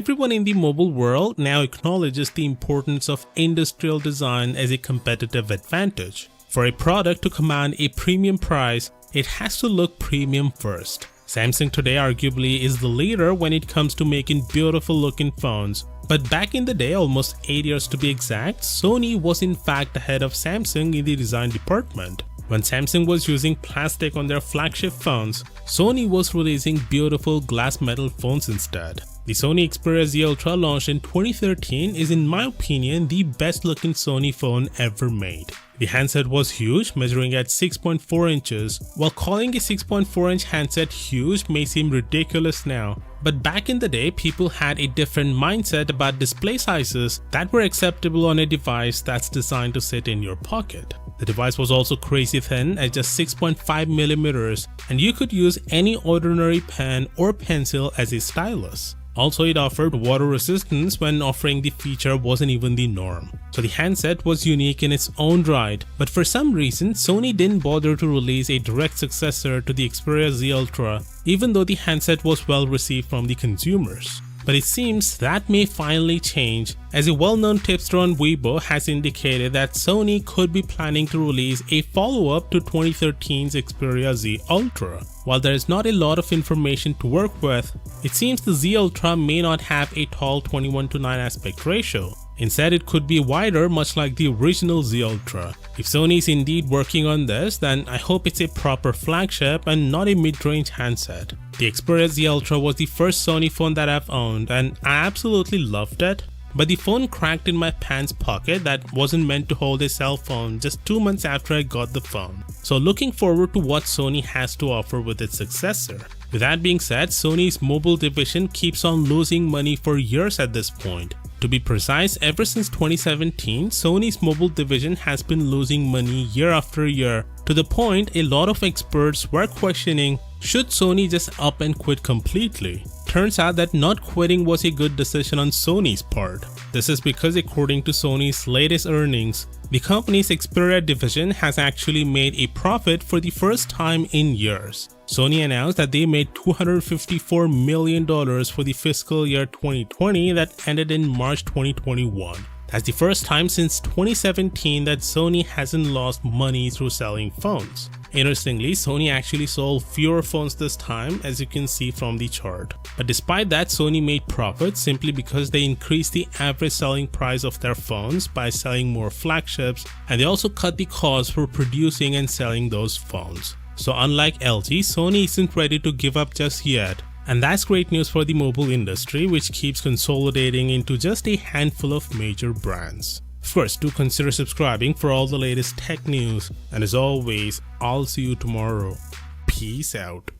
Everyone in the mobile world now acknowledges the importance of industrial design as a competitive advantage. For a product to command a premium price, it has to look premium first. Samsung today arguably is the leader when it comes to making beautiful looking phones. But back in the day, almost 8 years to be exact, Sony was in fact ahead of Samsung in the design department. When Samsung was using plastic on their flagship phones, Sony was releasing beautiful glass metal phones instead. The Sony Xperia Z Ultra launched in 2013 is in my opinion the best looking Sony phone ever made. The handset was huge, measuring at 6.4 inches. While calling a 6.4-inch handset huge may seem ridiculous now, but back in the day people had a different mindset about display sizes that were acceptable on a device that's designed to sit in your pocket. The device was also crazy thin at just 6.5mm, and you could use any ordinary pen or pencil as a stylus. Also, it offered water resistance when offering the feature wasn't even the norm. So the handset was unique in its own right, but for some reason Sony didn't bother to release a direct successor to the Xperia Z Ultra, even though the handset was well received from the consumers. But it seems that may finally change, as a well-known tipster on Weibo has indicated that Sony could be planning to release a follow-up to 2013's Xperia Z Ultra. While there is not a lot of information to work with, it seems the Z Ultra may not have a tall 21:9 aspect ratio. Instead, it could be wider, much like the original Z Ultra. If Sony is indeed working on this, then I hope it's a proper flagship and not a mid-range handset. The Xperia Z Ultra was the first Sony phone that I've owned, and I absolutely loved it. But the phone cracked in my pants pocket that wasn't meant to hold a cell phone just 2 months after I got the phone. So looking forward to what Sony has to offer with its successor. With that being said, Sony's mobile division keeps on losing money for years at this point. To be precise, ever since 2017, Sony's mobile division has been losing money year after year, to the point a lot of experts were questioning, should Sony just up and quit completely? Turns out that not quitting was a good decision on Sony's part. This is because according to Sony's latest earnings, the company's Xperia division has actually made a profit for the first time in years. Sony announced that they made $254 million for the fiscal year 2020 that ended in March 2021. That's the first time since 2017 that Sony hasn't lost money through selling phones. Interestingly, Sony actually sold fewer phones this time, as you can see from the chart. But despite that, Sony made profits simply because they increased the average selling price of their phones by selling more flagships, and they also cut the cost for producing and selling those phones. So unlike LG, Sony isn't ready to give up just yet. And that's great news for the mobile industry, which keeps consolidating into just a handful of major brands. Of course, do consider subscribing for all the latest tech news, and as always, I'll see you tomorrow. Peace out.